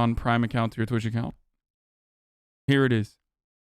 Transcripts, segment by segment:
on Prime account to your Twitch account. Here it is.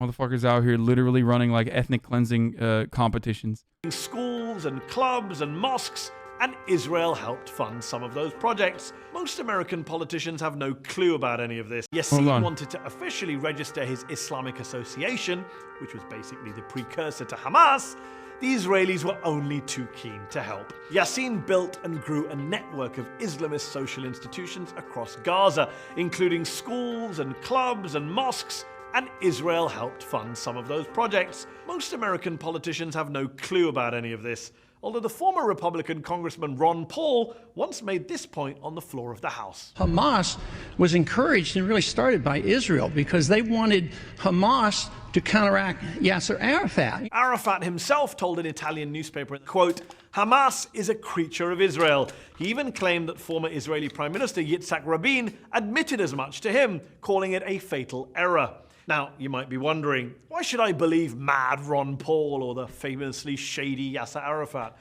Motherfuckers out here literally running like ethnic cleansing competitions. Schools and clubs and mosques, and Israel helped fund some of those projects. Most American politicians have no clue about any of this. Yassin wanted to officially register his Islamic Association, which was basically the precursor to Hamas. The Israelis were only too keen to help. Yassin built and grew a network of Islamist social institutions across Gaza, including schools and clubs and mosques, and Israel helped fund some of those projects. Most American politicians have no clue about any of this, although the former Republican Congressman Ron Paul once made this point on the floor of the House. Hamas was encouraged and really started by Israel because they wanted Hamas to counteract Yasser Arafat. Arafat himself told an Italian newspaper, quote, "Hamas is a creature of Israel." He even claimed that former Israeli Prime Minister Yitzhak Rabin admitted as much to him, calling it a fatal error. Now, you might be wondering, why should I believe mad Ron Paul or the famously shady Yasser Arafat?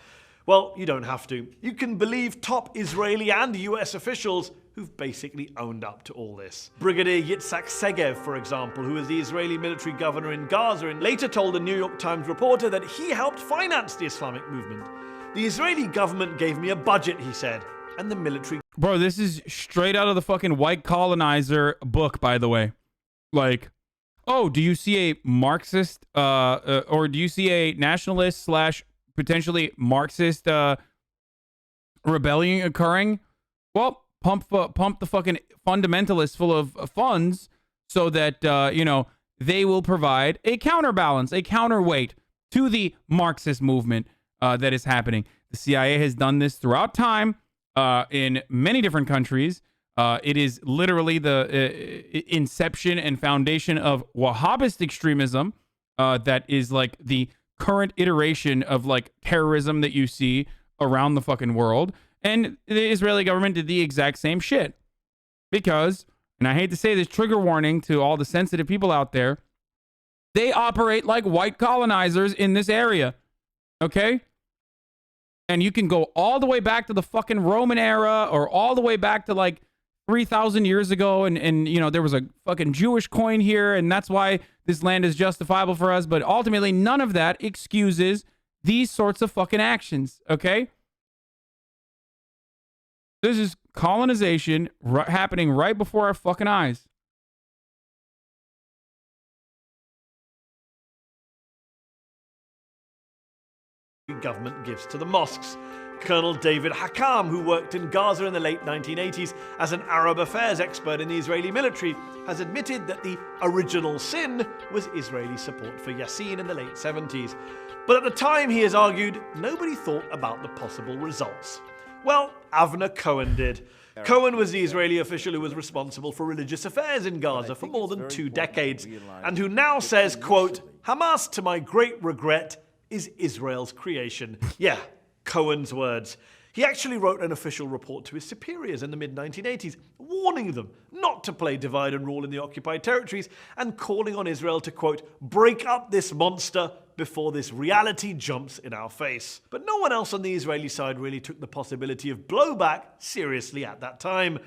Well, you don't have to. You can believe top Israeli and US officials who've basically owned up to all this. Brigadier Yitzhak Segev, for example, who was the Israeli military governor in Gaza, and later told a New York Times reporter that he helped finance the Islamic movement. "The Israeli government gave me a budget," he said, and the military... Bro, this is straight out of the fucking white colonizer book, by the way. Like... oh, do you see a Marxist or do you see a nationalist slash potentially Marxist rebellion occurring? Well, pump the fucking fundamentalists full of funds so that, you know, they will provide a counterbalance, a counterweight to the Marxist movement that is happening. The CIA has done this throughout time in many different countries. It is literally the inception and foundation of Wahhabist extremism that is like the current iteration of like terrorism that you see around the fucking world. And the Israeli government did the exact same shit. Because, and I hate to say this, trigger warning to all the sensitive people out there, they operate like white colonizers in this area. Okay? And you can go all the way back to the fucking Roman era or all the way back to like 3,000 years ago, and you know, there was a fucking Jewish coin here, and that's why this land is justifiable for us. But ultimately, none of that excuses these sorts of fucking actions, okay? This is colonization happening right before our fucking eyes. Government gives to the mosques. Colonel David Hakam, who worked in Gaza in the late 1980s as an Arab affairs expert in the Israeli military, has admitted that the original sin was Israeli support for Yassin in the late 70s. But at the time, he has argued, nobody thought about the possible results. Well, Avner Cohen did. Cohen was the Israeli official who was responsible for religious affairs in Gaza for more than 2 decades, and who now says, quote, "Hamas, to my great regret, is Israel's creation." Yeah, Cohen's words. He actually wrote an official report to his superiors in the mid-1980s, warning them not to play divide and rule in the occupied territories and calling on Israel to, quote, "break up this monster before this reality jumps in our face." But no one else on the Israeli side really took the possibility of blowback seriously at that time.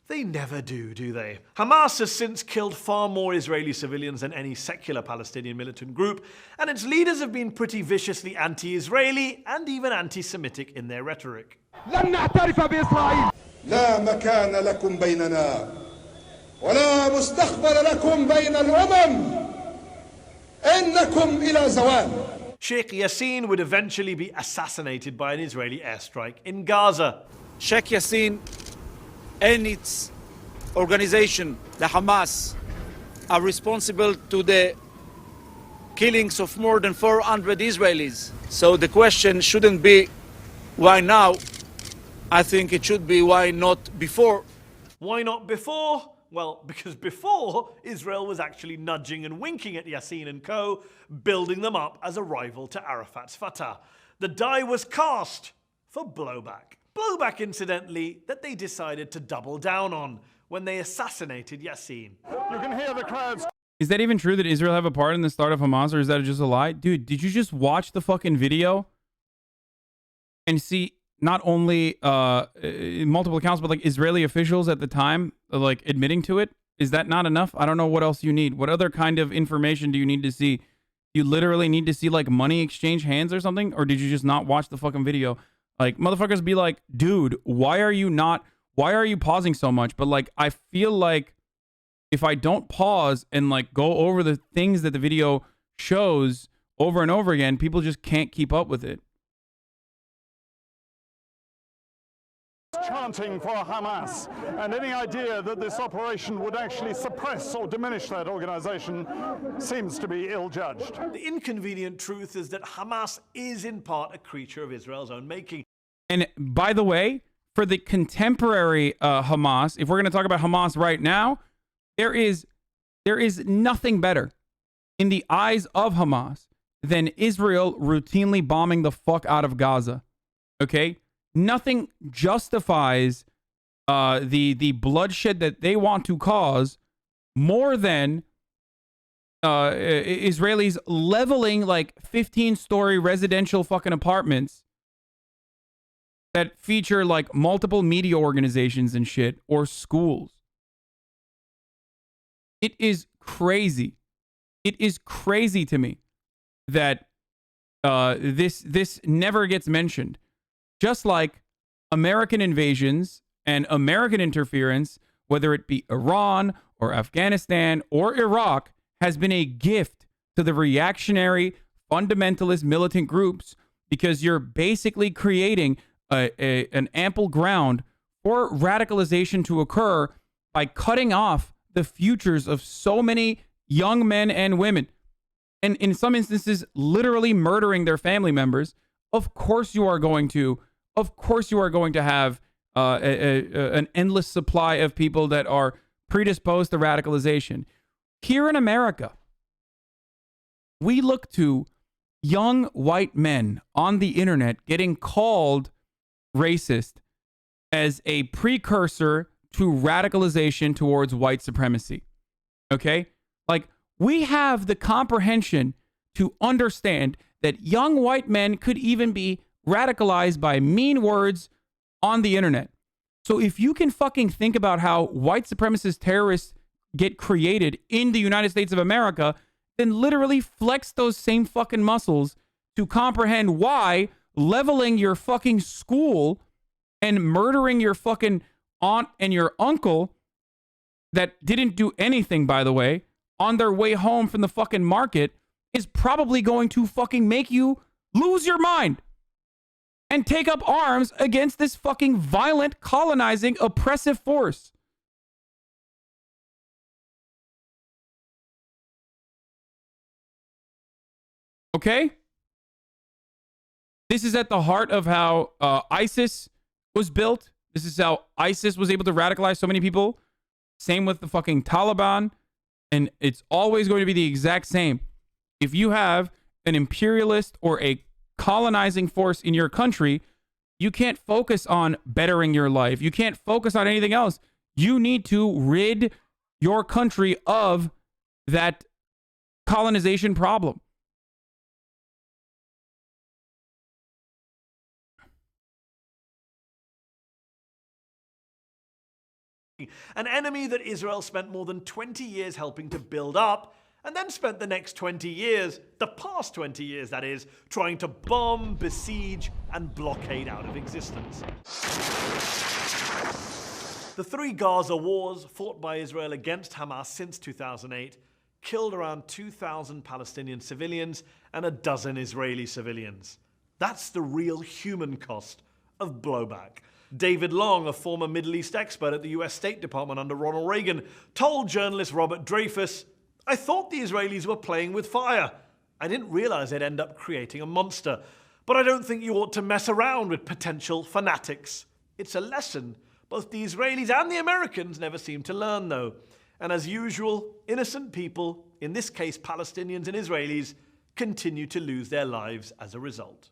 They never do they? Hamas has since killed far more Israeli civilians than any secular Palestinian militant group, and its leaders have been pretty viciously anti-Israeli and even anti-Semitic in their rhetoric. لن نعترف بإسرائيل. لا مكان لكم بيننا ولا مستقبل لكم بين الأمم. إنكم إلى زوال. Sheikh Yassin would eventually be assassinated by an Israeli airstrike in Gaza. Sheikh Yassin and its organization, the Hamas, are responsible to the killings of more than 400 Israelis. So the question shouldn't be why now. I think it should be why not before. Why not before? Well, because before, Israel was actually nudging and winking at Yassin and co., building them up as a rival to Arafat's Fatah. The die was cast for blowback. Blowback, incidentally, that they decided to double down on when they assassinated Yassin. You can hear the crowds. Is that even true that Israel have a part in the start of Hamas, or is that just a lie? Dude, did you just watch the fucking video and see not only multiple accounts, but like Israeli officials at the time, like admitting to it. Is that not enough? I don't know what else you need. What other kind of information do you need to see? You literally need to see like money exchange hands or something? Or did you just not watch the fucking video? Like, motherfuckers be like, dude, why are you pausing so much? But like, I feel like if I don't pause and like go over the things that the video shows over and over again, people just can't keep up with it. Chanting for Hamas, and any idea that this operation would actually suppress or diminish that organization seems to be ill-judged. The inconvenient truth is that Hamas is in part a creature of Israel's own making. And by the way, for the contemporary Hamas, if we're going to talk about Hamas right now, there is nothing better in the eyes of Hamas than Israel routinely bombing the fuck out of Gaza. Okay? Nothing justifies the bloodshed that they want to cause more than Israelis leveling like 15-story residential fucking apartments that feature like multiple media organizations and shit, or schools. It is crazy. It is crazy to me that this never gets mentioned. Just like American invasions and American interference, whether it be Iran or Afghanistan or Iraq, has been a gift to the reactionary, fundamentalist militant groups, because you're basically creating an ample ground for radicalization to occur by cutting off the futures of so many young men and women, and in some instances, literally murdering their family members. Of course you are going to have an endless supply of people that are predisposed to radicalization. Here in America, we look to young white men on the internet getting called racist as a precursor to radicalization towards white supremacy. Okay? Like, we have the comprehension to understand that young white men could even be radicalized by mean words on the internet. So if you can fucking think about how white supremacist terrorists get created in the United States of America, then literally flex those same fucking muscles to comprehend why leveling your fucking school and murdering your fucking aunt and your uncle that didn't do anything, by the way, on their way home from the fucking market is probably going to fucking make you lose your mind and take up arms against this fucking violent, colonizing, oppressive force. Okay? This is at the heart of how ISIS was built. This is how ISIS was able to radicalize so many people. Same with the fucking Taliban. And it's always going to be the exact same. If you have an imperialist or a colonizing force in your country, you can't focus on bettering your life. You can't focus on anything else. You need to rid your country of that colonization problem. An enemy that Israel spent more than 20 years helping to build up, and then spent the next 20 years, the past 20 years that is, trying to bomb, besiege, and blockade out of existence. The 3 Gaza wars fought by Israel against Hamas since 2008 killed around 2,000 Palestinian civilians and a dozen Israeli civilians. That's the real human cost of blowback. David Long, a former Middle East expert at the US State Department under Ronald Reagan, told journalist Robert Dreyfus, "I thought the Israelis were playing with fire. I didn't realize they'd end up creating a monster. But I don't think you ought to mess around with potential fanatics. It's a lesson both the Israelis and the Americans never seem to learn, though. And as usual, innocent people, in this case Palestinians and Israelis, continue to lose their lives as a result."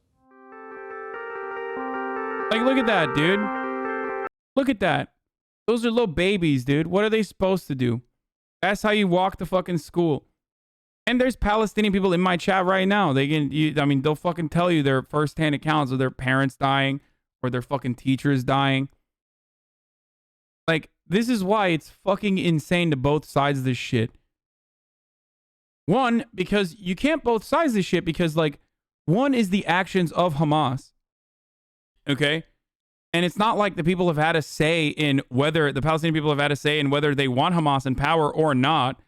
Like, look at that, dude. Look at that. Those are little babies, dude. What are they supposed to do? That's how you walk to fucking school. And there's Palestinian people in my chat right now. They'll fucking tell you their firsthand accounts of their parents dying or their fucking teachers dying. Like, this is why it's fucking insane to both sides of this shit. One, because you can't both sides of this shit because, like, one is the actions of Hamas. Okay? And it's not like the people have had a say in whether, the Palestinian people have had a say in whether they want Hamas in power or not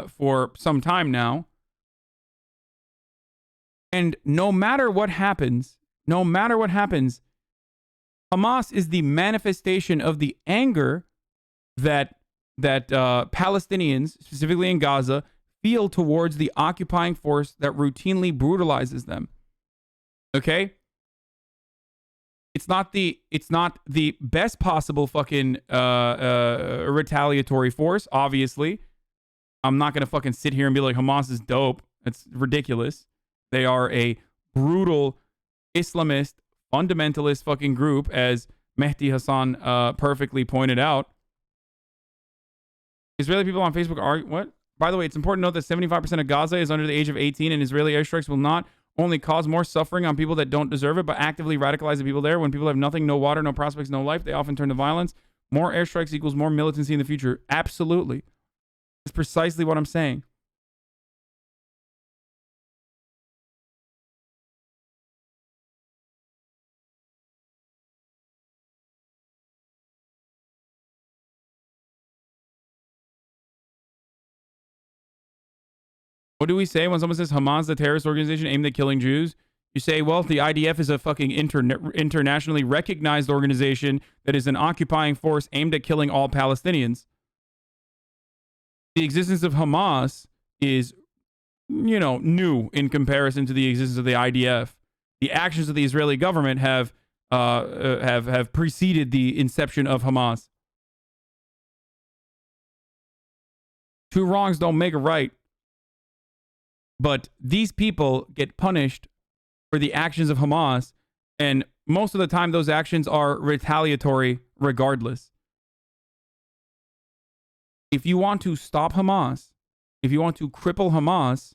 for some time now. And no matter what happens, Hamas is the manifestation of the anger that Palestinians, specifically in Gaza, feel towards the occupying force that routinely brutalizes them. Okay? It's not the best possible fucking retaliatory force, obviously. I'm not going to fucking sit here and be like, Hamas is dope. It's ridiculous. They are a brutal Islamist, fundamentalist fucking group, as Mehdi Hassan perfectly pointed out. Israeli people on Facebook are... What? By the way, it's important to note that 75% of Gaza is under the age of 18, and Israeli airstrikes will not only cause more suffering on people that don't deserve it, but actively radicalize the people there. When people have nothing, no water, no prospects, no life, they often turn to violence. More airstrikes equals more militancy in the future. Absolutely. That's precisely what I'm saying. What do we say when someone says Hamas, the terrorist organization aimed at killing Jews? You say, well, the IDF is a fucking internationally recognized organization that is an occupying force aimed at killing all Palestinians. The existence of Hamas is, you know, new in comparison to the existence of the IDF. The actions of the Israeli government have preceded the inception of Hamas. Two wrongs don't make a right. But these people get punished for the actions of Hamas, and most of the time those actions are retaliatory regardless. If you want to stop Hamas, if you want to cripple Hamas,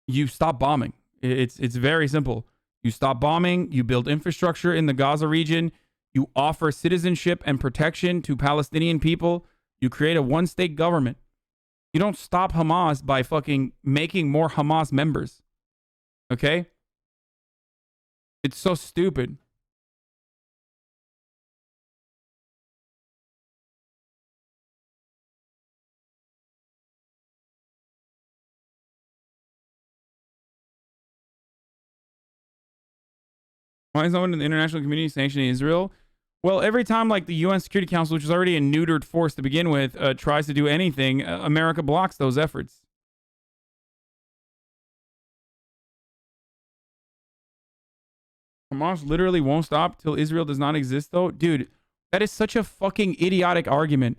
you stop bombing. It's very simple. You stop bombing, you build infrastructure in the Gaza region, you offer citizenship and protection to Palestinian people, you create a one-state government. You don't stop Hamas by fucking making more Hamas members. Okay? It's so stupid. Why is no one in the international community sanctioning Israel? Well, every time like the UN Security Council, which is already a neutered force to begin with, tries to do anything, America blocks those efforts. Hamas literally won't stop till Israel does not exist, though? Dude, that is such a fucking idiotic argument.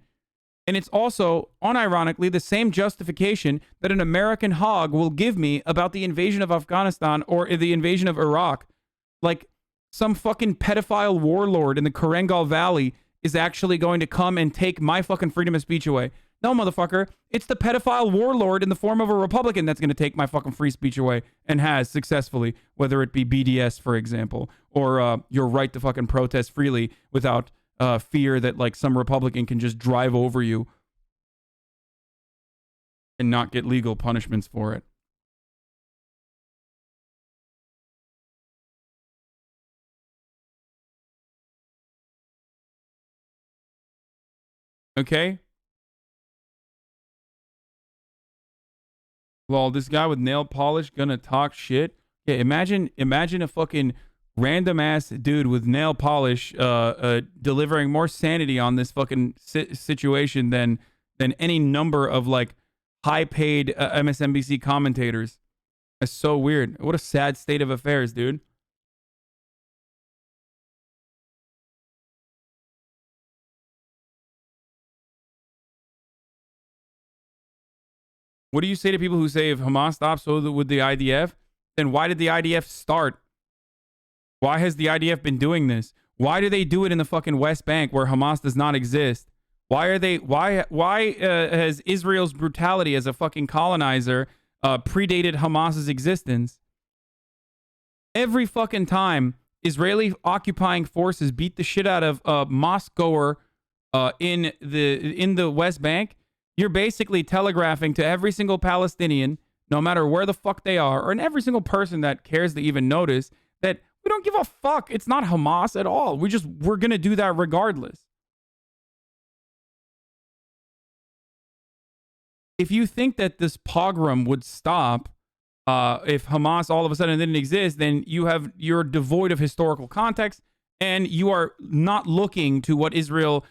And it's also, unironically, the same justification that an American hog will give me about the invasion of Afghanistan or the invasion of Iraq. Like, some fucking pedophile warlord in the Korengal Valley is actually going to come and take my fucking freedom of speech away. No, motherfucker. It's the pedophile warlord in the form of a Republican that's going to take my fucking free speech away, and has successfully, whether it be BDS, for example, or your right to fucking protest freely without fear that like some Republican can just drive over you and not get legal punishments for it. Okay? Well, this guy with nail polish gonna talk shit. Yeah, imagine a fucking random ass dude with nail polish delivering more sanity on this fucking situation than any number of like high-paid MSNBC commentators. That's so weird. What a sad state of affairs, dude. What do you say to people who say if Hamas stops, so would the IDF? Then why did the IDF start? Why has the IDF been doing this? Why do they do it in the fucking West Bank where Hamas does not exist? Why has Israel's brutality as a fucking colonizer predated Hamas's existence? Every fucking time Israeli occupying forces beat the shit out of a mosque goer in the West Bank, you're basically telegraphing to every single Palestinian, no matter where the fuck they are, or in every single person that cares to even notice, that we don't give a fuck. It's not Hamas at all. We're gonna do that regardless. If you think that this pogrom would stop if Hamas all of a sudden didn't exist, then you're devoid of historical context, and you are not looking to what Israel's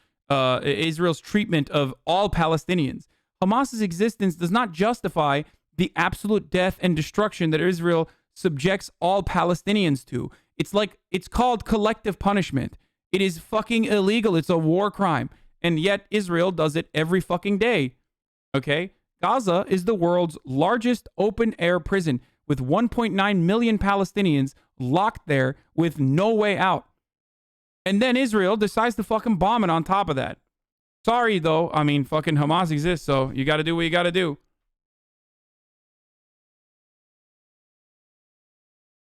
treatment of all Palestinians. Hamas's existence does not justify the absolute death and destruction that Israel subjects all Palestinians to. It's called collective punishment. It is fucking illegal. It's a war crime. And yet Israel does it every fucking day. Okay? Gaza is the world's largest open air prison with 1.9 million Palestinians locked there with no way out. And then Israel decides to fucking bomb it on top of that. Sorry, though. I mean, fucking Hamas exists, so you got to do what you got to do.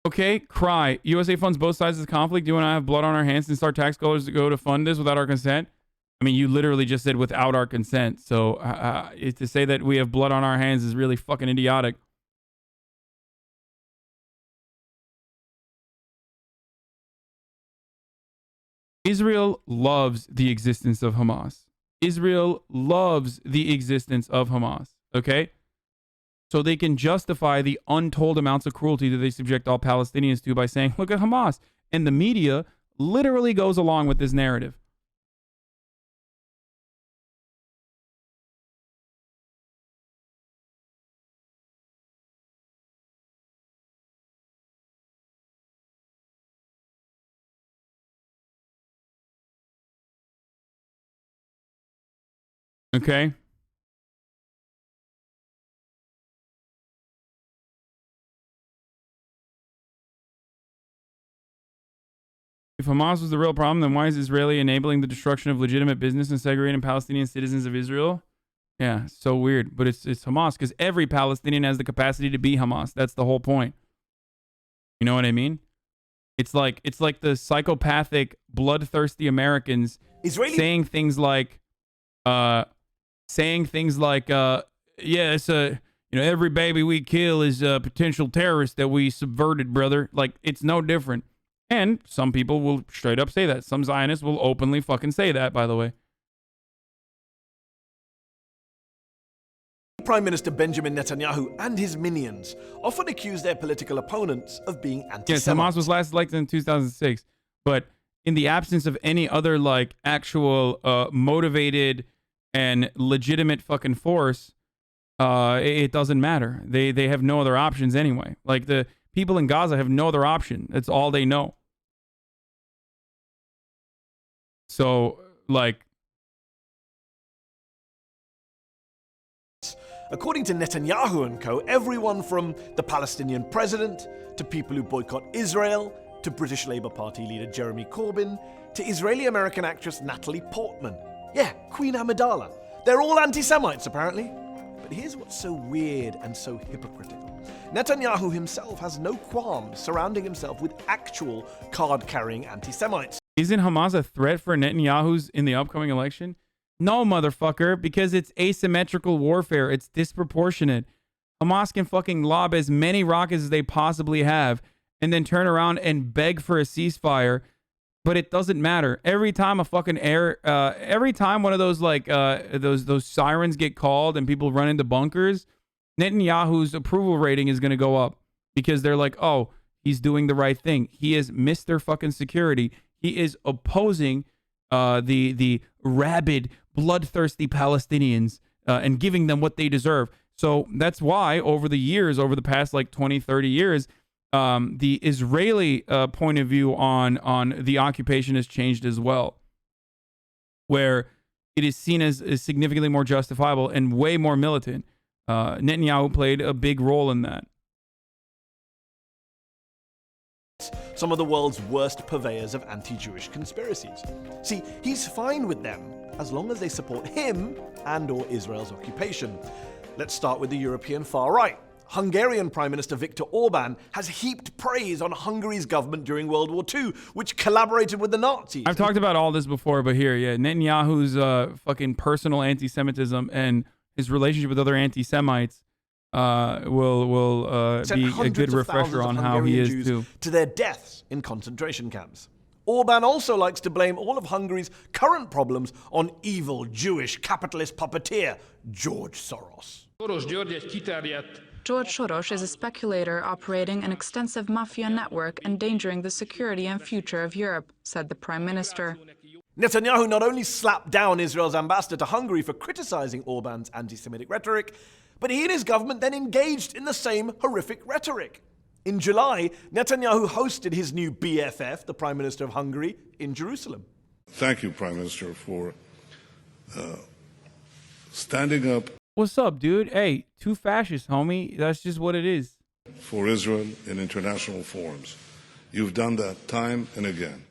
Okay, cry. USA funds both sides of the conflict. Do you want to have blood on our hands and start tax dollars to go to fund this without our consent? I mean, you literally just said without our consent. So to say that we have blood on our hands is really fucking idiotic. Israel loves the existence of Hamas. Israel loves the existence of Hamas. Okay? So they can justify the untold amounts of cruelty that they subject all Palestinians to by saying, look at Hamas. And the media literally goes along with this narrative. Okay? If Hamas was the real problem, then why is Israeli enabling the destruction of legitimate business and segregating Palestinian citizens of Israel? Yeah, so weird. But it's Hamas because every Palestinian has the capacity to be Hamas. That's the whole point. You know what I mean? It's like the psychopathic, bloodthirsty Americans saying things like, yeah, it's every baby we kill is a potential terrorist that we subverted, brother. Like, it's no different. And some people will straight up say that. Some Zionists will openly fucking say that, by the way. Prime Minister Benjamin Netanyahu and his minions often accuse their political opponents of being anti-Semites. Yes, Hamas was last elected in 2006, but in the absence of any other actual motivated and legitimate fucking force, it doesn't matter. They have no other options anyway. Like, the people in Gaza have no other option. That's all they know. So, according to Netanyahu and co, everyone from the Palestinian president to people who boycott Israel to British Labour Party leader Jeremy Corbyn to Israeli-American actress Natalie Portman. Yeah, Queen Amidala. They're all anti-Semites, apparently. But here's what's so weird and so hypocritical. Netanyahu himself has no qualms surrounding himself with actual card-carrying anti-Semites. Isn't Hamas a threat for Netanyahu's in the upcoming election? No, motherfucker, because it's asymmetrical warfare. It's disproportionate. Hamas can fucking lob as many rockets as they possibly have and then turn around and beg for a ceasefire, but it doesn't matter. Every time every time one of those those sirens get called and people run into bunkers, Netanyahu's approval rating is going to go up because they're like, oh, he's doing the right thing. He is Mr. fucking security. He is opposing the rabid, bloodthirsty Palestinians and giving them what they deserve. So that's why over the past 20, 30 years, the Israeli point of view on the occupation has changed as well, where it is seen as significantly more justifiable and way more militant. Netanyahu played a big role in that. Some of the world's worst purveyors of anti-Jewish conspiracies. See, he's fine with them as long as they support him and/or Israel's occupation. Let's start with the European far right. Hungarian Prime Minister Viktor Orban has heaped praise on Hungary's government during World War II, which collaborated with the Nazis. I've talked about all this before, but here, yeah, Netanyahu's fucking personal anti-Semitism and his relationship with other anti-Semites will be a good refresher on how he is Jews too. To their deaths in concentration camps. Orban also likes to blame all of Hungary's current problems on evil Jewish capitalist puppeteer George Soros. George Soros is a speculator operating an extensive mafia network endangering the security and future of Europe, said the Prime Minister. Netanyahu not only slapped down Israel's ambassador to Hungary for criticizing Orban's anti-Semitic rhetoric, but he and his government then engaged in the same horrific rhetoric. In July, Netanyahu hosted his new BFF, the Prime Minister of Hungary, in Jerusalem. Thank you, Prime Minister, for standing up. What's up, dude? Hey, two fascists, homie. That's just what it is. For Israel in international forums. You've done that time and again.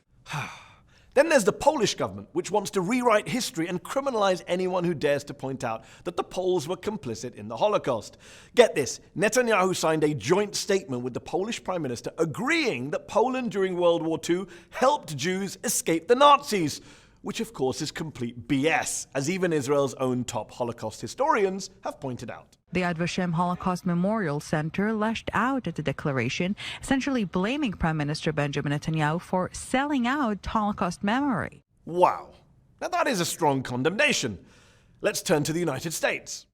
Then there's the Polish government, which wants to rewrite history and criminalize anyone who dares to point out that the Poles were complicit in the Holocaust. Get this, Netanyahu signed a joint statement with the Polish Prime Minister agreeing that Poland during World War II helped Jews escape the Nazis, which of course is complete BS, as even Israel's own top Holocaust historians have pointed out. The Yad Vashem Holocaust Memorial Center lashed out at the declaration, essentially blaming Prime Minister Benjamin Netanyahu for selling out Holocaust memory. Wow. Now that is a strong condemnation. Let's turn to the United States.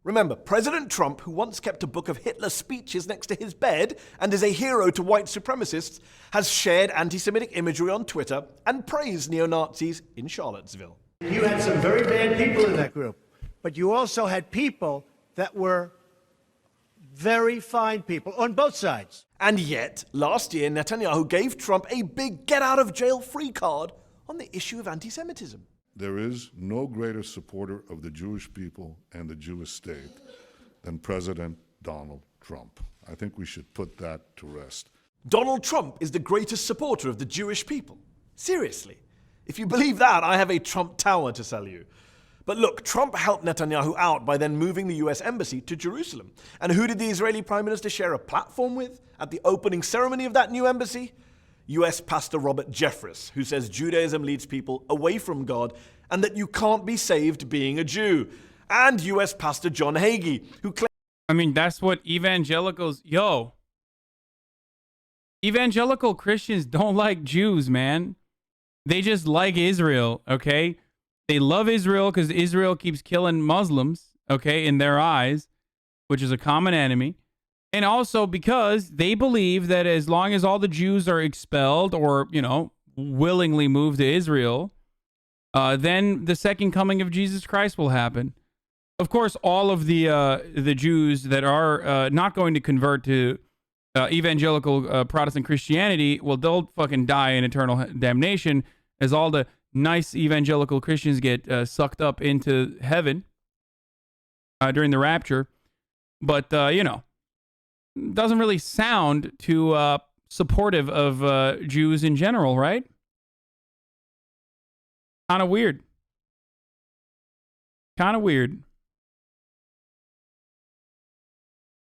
Remember, President Trump, who once kept a book of Hitler speeches next to his bed and is a hero to white supremacists, has shared anti-Semitic imagery on Twitter and praised neo-Nazis in Charlottesville. You had some very bad people in that group, but you also had people that were very fine people on both sides. And yet, last year, Netanyahu gave Trump a big get-out-of-jail-free card on the issue of anti-Semitism. There is no greater supporter of the Jewish people and the Jewish state than President Donald Trump. I think we should put that to rest. Donald Trump is the greatest supporter of the Jewish people. Seriously. If you believe that, I have a Trump Tower to sell you. But look, Trump helped Netanyahu out by then moving the US embassy to Jerusalem. And who did the Israeli Prime Minister share a platform with at the opening ceremony of that new embassy? US Pastor Robert Jeffress, who says Judaism leads people away from God and that you can't be saved being a Jew. And US Pastor John Hagee, who claims... I mean, that's what evangelicals... Evangelical Christians don't like Jews, man. They just like Israel, okay? They love Israel because Israel keeps killing Muslims, okay, in their eyes, which is a common enemy. And also because they believe that as long as all the Jews are expelled or, willingly moved to Israel, then the second coming of Jesus Christ will happen. Of course, all of the Jews that are not going to convert to evangelical Protestant Christianity, well, they'll fucking die in eternal damnation as all the nice evangelical Christians get sucked up into heaven during the rapture. But, doesn't really sound too supportive of Jews in general, right? Kind of weird.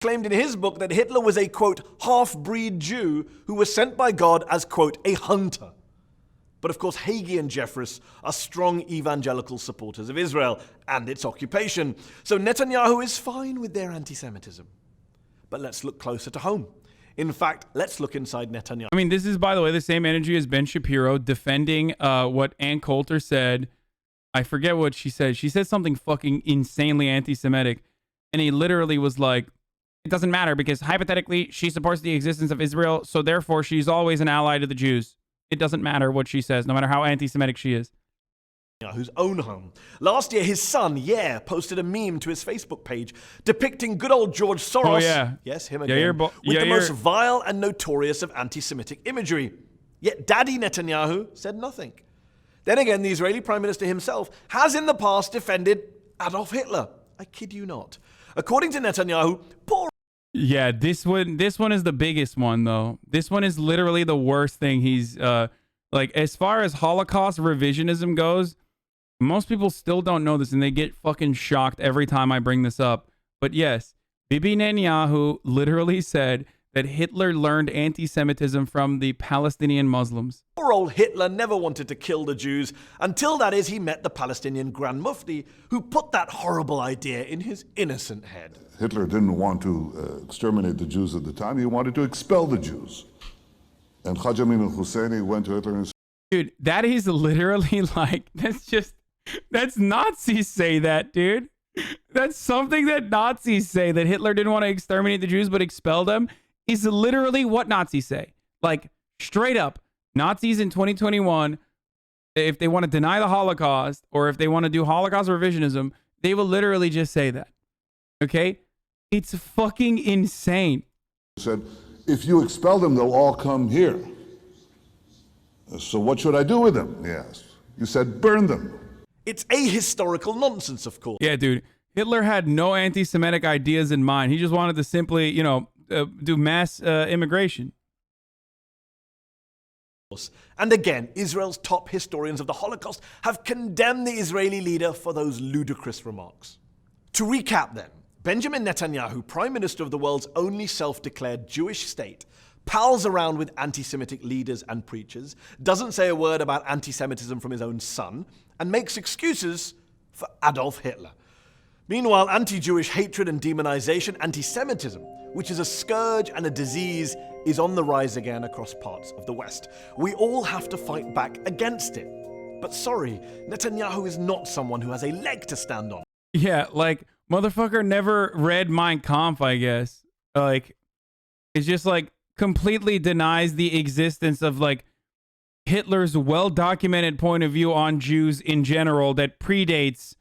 Claimed in his book that Hitler was a, quote, half-breed Jew who was sent by God as, quote, a hunter. But of course, Hagee and Jeffress are strong evangelical supporters of Israel and its occupation. So Netanyahu is fine with their anti-Semitism. But let's look closer to home. In fact, let's look inside Netanyahu. I mean, this is, by the way, the same energy as Ben Shapiro defending what Ann Coulter said. I forget what she said. She said something fucking insanely anti-Semitic. And he literally was like, it doesn't matter because hypothetically she supports the existence of Israel, so therefore she's always an ally to the Jews. It doesn't matter what she says, no matter how anti-Semitic she is. Whose own home. Last year, his son, posted a meme to his Facebook page depicting good old George Soros. Oh, yeah. Yes, him again. With the most vile and notorious of anti-Semitic imagery. Yet Daddy Netanyahu said nothing. Then again, the Israeli Prime Minister himself has in the past defended Adolf Hitler. I kid you not. According to Netanyahu, poor... Yeah, this one is the biggest one, though. This one is literally the worst thing he's... as far as Holocaust revisionism goes... Most people still don't know this, and they get fucking shocked every time I bring this up. But yes, Bibi Netanyahu literally said that Hitler learned anti-Semitism from the Palestinian Muslims. Poor old Hitler never wanted to kill the Jews until, that is, he met the Palestinian Grand Mufti, who put that horrible idea in his innocent head. Hitler didn't want to exterminate the Jews at the time. He wanted to expel the Jews. And Haj Amin al-Husseini went to Hitler and said, dude, that is literally like, that's Nazis say that, dude. That's something that Nazis say, that Hitler didn't want to exterminate the Jews but expel them, is literally what Nazis say. Like, straight up, Nazis in 2021, if they want to deny the Holocaust or if they want to do Holocaust revisionism, they will literally just say that. Okay? It's fucking insane. Said, if you expel them, they'll all come here. So what should I do with them? He asked. You said, burn them. It's ahistorical nonsense, of course. Yeah, dude. Hitler had no anti-Semitic ideas in mind. He just wanted to simply, do mass immigration. And again, Israel's top historians of the Holocaust have condemned the Israeli leader for those ludicrous remarks. To recap then, Benjamin Netanyahu, prime minister of the world's only self-declared Jewish state, pals around with anti-Semitic leaders and preachers, doesn't say a word about anti-Semitism from his own son, and makes excuses for Adolf Hitler. Meanwhile, anti-Jewish hatred and demonization, anti-Semitism, which is a scourge and a disease, is on the rise again across parts of the West. We all have to fight back against it. But sorry, Netanyahu is not someone who has a leg to stand on. Yeah, like, motherfucker never read Mein Kampf, I guess. Like, it's just like completely denies the existence of like Hitler's well-documented point of view on Jews in general that predates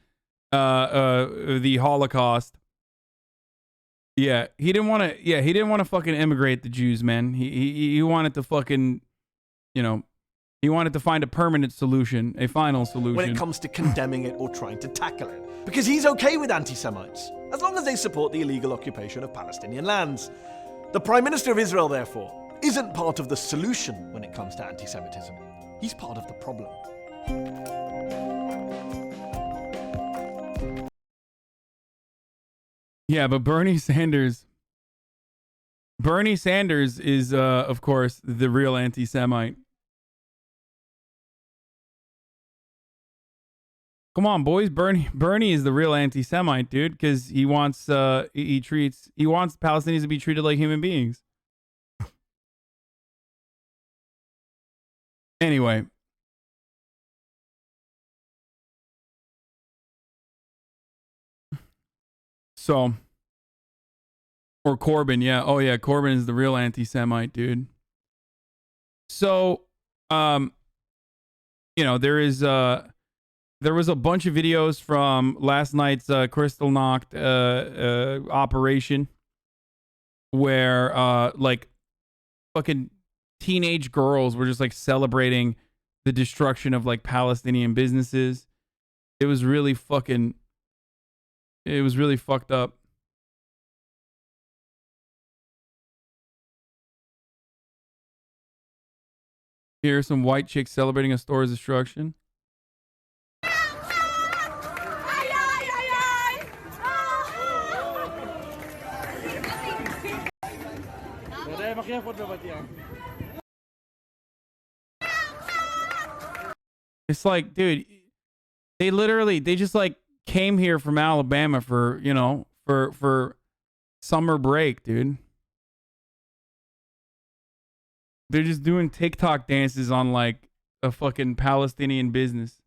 the Holocaust. Yeah, he didn't want to. Yeah, he didn't want to fucking immigrate the Jews, man. He wanted to fucking, he wanted to find a permanent solution, a final solution. When it comes to condemning it or trying to tackle it. Because he's okay with anti-Semites, as long as they support the illegal occupation of Palestinian lands. The Prime Minister of Israel, therefore, isn't part of the solution when it comes to anti-Semitism. He's part of the problem. Yeah, but Bernie Sanders is, of course, the real anti-Semite. Come on, boys. Bernie is the real anti-Semite, dude, because he wants he wants Palestinians to be treated like human beings. Anyway. So, or Corbyn, yeah. Oh yeah, Corbyn is the real anti-Semite, dude. So, there was a bunch of videos from last night's Kristallnacht operation where like fucking teenage girls were just like celebrating the destruction of like Palestinian businesses. It was really fucked up. Here's some white chicks celebrating a store's destruction. It's like, dude, they just like came here from Alabama for, for summer break, dude. They're just doing TikTok dances on like a fucking Palestinian business.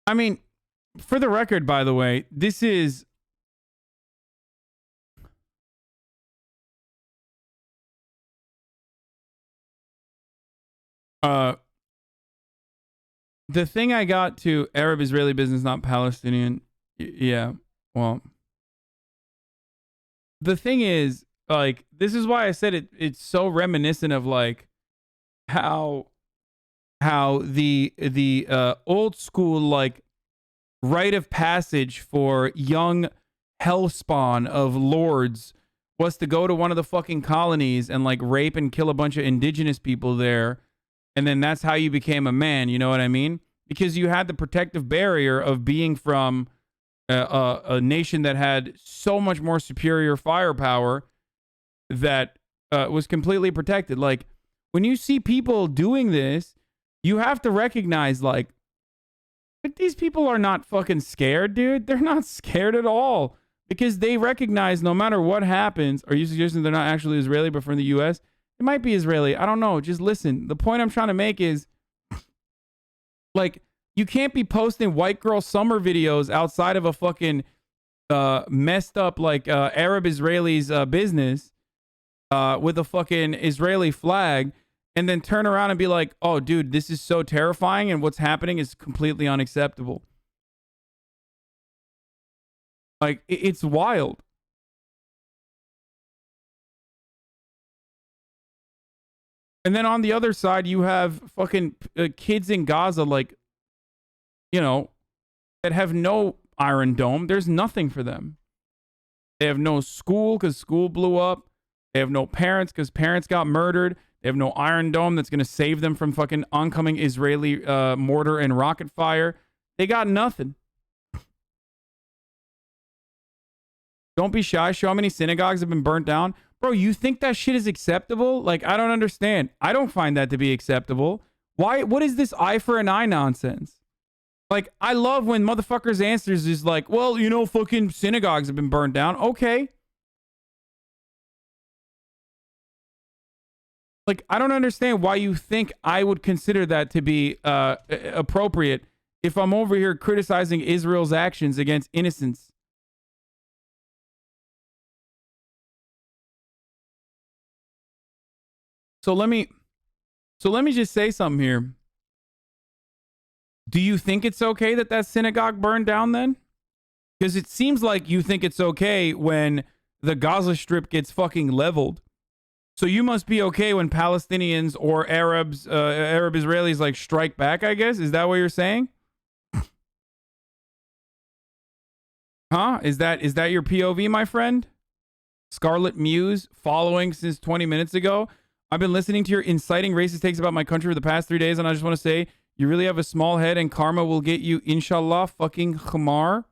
I mean, for the record, by the way, this is the thing I got to Arab-Israeli business, not Palestinian. Yeah, well, the thing is, like, this is why I said it's so reminiscent of like how the old school like rite of passage for young hellspawn of lords was to go to one of the fucking colonies and like rape and kill a bunch of indigenous people there. And then that's how you became a man. You know what I mean? Because you had the protective barrier of being from a nation that had so much more superior firepower that was completely protected. Like, when you see people doing this, you have to recognize, like these people are not fucking scared, dude. They're not scared at all because they recognize no matter what happens. Are you suggesting they're not actually Israeli, but from the U.S.? It might be Israeli. I don't know. Just listen. The point I'm trying to make is, like, you can't be posting white girl summer videos outside of a fucking messed up, like, Arab Israelis business with a fucking Israeli flag and then turn around and be like, oh, dude, this is so terrifying and what's happening is completely unacceptable. Like, it's wild. And then on the other side, you have fucking kids in Gaza, like, you know, that have no Iron Dome. There's nothing for them. They have no school because school blew up. They have no parents because parents got murdered. They have no Iron Dome that's going to save them from fucking oncoming Israeli mortar and rocket fire. They got nothing. Don't be shy. Show how many synagogues have been burnt down. Bro, you think that shit is acceptable? Like, I don't understand. I don't find that to be acceptable. Why? What is this eye for an eye nonsense? Like, I love when motherfuckers' answers is like, well, you know, fucking synagogues have been burned down. Okay. Like, I don't understand why you think I would consider that to be appropriate if I'm over here criticizing Israel's actions against innocents. So let me just say something here. Do you think it's okay that that synagogue burned down then? Because it seems like you think it's okay when the Gaza Strip gets fucking leveled. So you must be okay when Palestinians or Arab Israelis like strike back, I guess? Is that what you're saying? Huh? Is that your POV, my friend? Scarlet Muse following since 20 minutes ago. I've been listening to your inciting racist takes about my country for the past 3 days, and I just want to say, you really have a small head, and karma will get you, inshallah, fucking Khamar.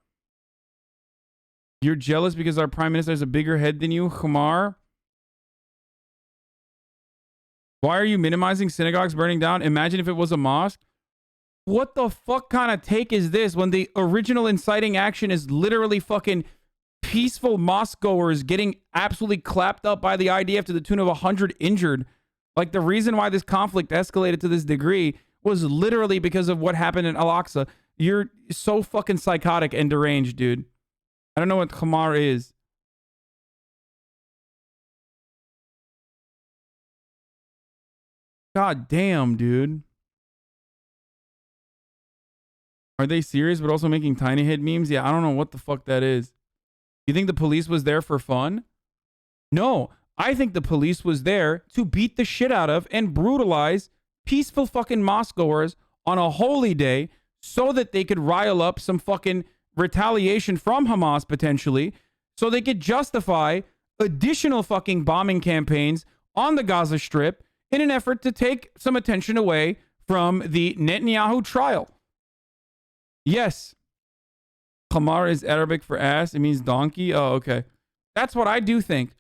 You're jealous because our prime minister has a bigger head than you, Khamar. Why are you minimizing synagogues burning down? Imagine if it was a mosque. What the fuck kind of take is this when the original inciting action is literally fucking peaceful mosque goers getting absolutely clapped up by the IDF to the tune of 100 injured? Like, the reason why this conflict escalated to this degree was literally because of what happened in Al-Aqsa. You're so fucking psychotic and deranged, dude. I don't know what Khamar is. God damn, dude. Are they serious but also making tiny head memes? Yeah, I don't know what the fuck that is. You think the police was there for fun? No, I think the police was there to beat the shit out of and brutalize peaceful fucking mosque goers on a holy day so that they could rile up some fucking retaliation from Hamas potentially, so they could justify additional fucking bombing campaigns on the Gaza Strip in an effort to take some attention away from the Netanyahu trial. Yes. Khamar is Arabic for ass. It means donkey. Oh, okay. That's what I do think.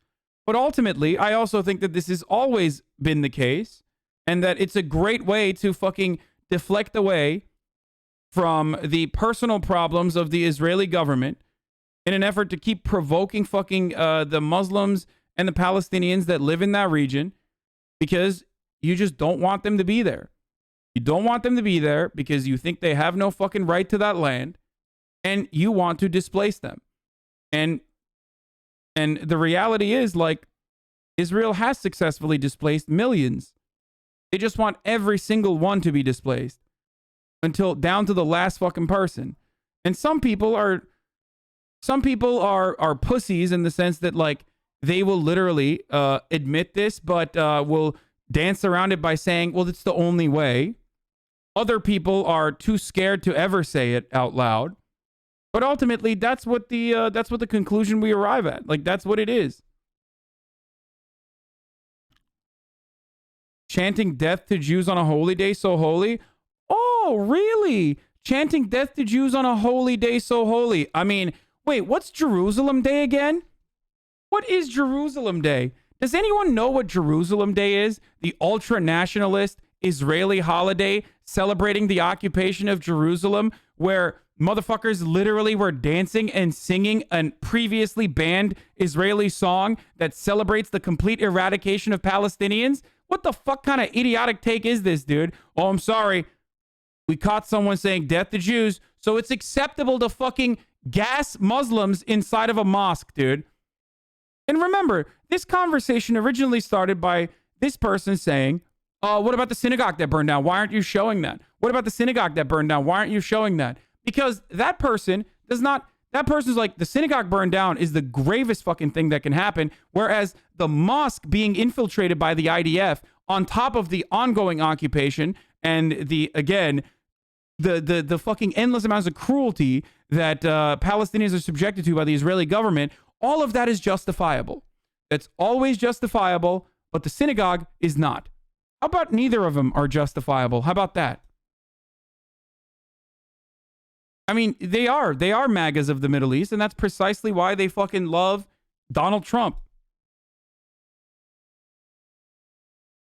But ultimately, I also think that this has always been the case and that it's a great way to fucking deflect away from the personal problems of the Israeli government in an effort to keep provoking fucking the Muslims and the Palestinians that live in that region, because you just don't want them to be there. You don't want them to be there because you think they have no fucking right to that land and you want to displace them. And the reality is, like, Israel has successfully displaced millions. They just want every single one to be displaced until down to the last fucking person. And some people are pussies in the sense that, like, they will literally admit this, but will dance around it by saying, well, it's the only way. Other people are too scared to ever say it out loud. But ultimately, that's what the conclusion we arrive at. Like, that's what it is. Chanting death to Jews on a holy day so holy? Oh, really? Chanting death to Jews on a holy day so holy. I mean, wait, what's Jerusalem Day again? What is Jerusalem Day? Does anyone know what Jerusalem Day is? The ultra-nationalist Israeli holiday celebrating the occupation of Jerusalem, where motherfuckers literally were dancing and singing a previously banned Israeli song that celebrates the complete eradication of Palestinians? What the fuck kind of idiotic take is this, dude? Oh, I'm sorry. We caught someone saying death to Jews, so it's acceptable to fucking gas Muslims inside of a mosque, dude. And remember, this conversation originally started by this person saying, what about the synagogue that burned down? Why aren't you showing that? What about the synagogue that burned down? Why aren't you showing that? Because that person does not, that person's like, the synagogue burned down is the gravest fucking thing that can happen. Whereas the mosque being infiltrated by the IDF on top of the ongoing occupation and the, again, the fucking endless amounts of cruelty that Palestinians are subjected to by the Israeli government, all of that is justifiable. It's always justifiable, but the synagogue is not. How about neither of them are justifiable? How about that? I mean, they are MAGAs of the Middle East, and that's precisely why they fucking love Donald Trump.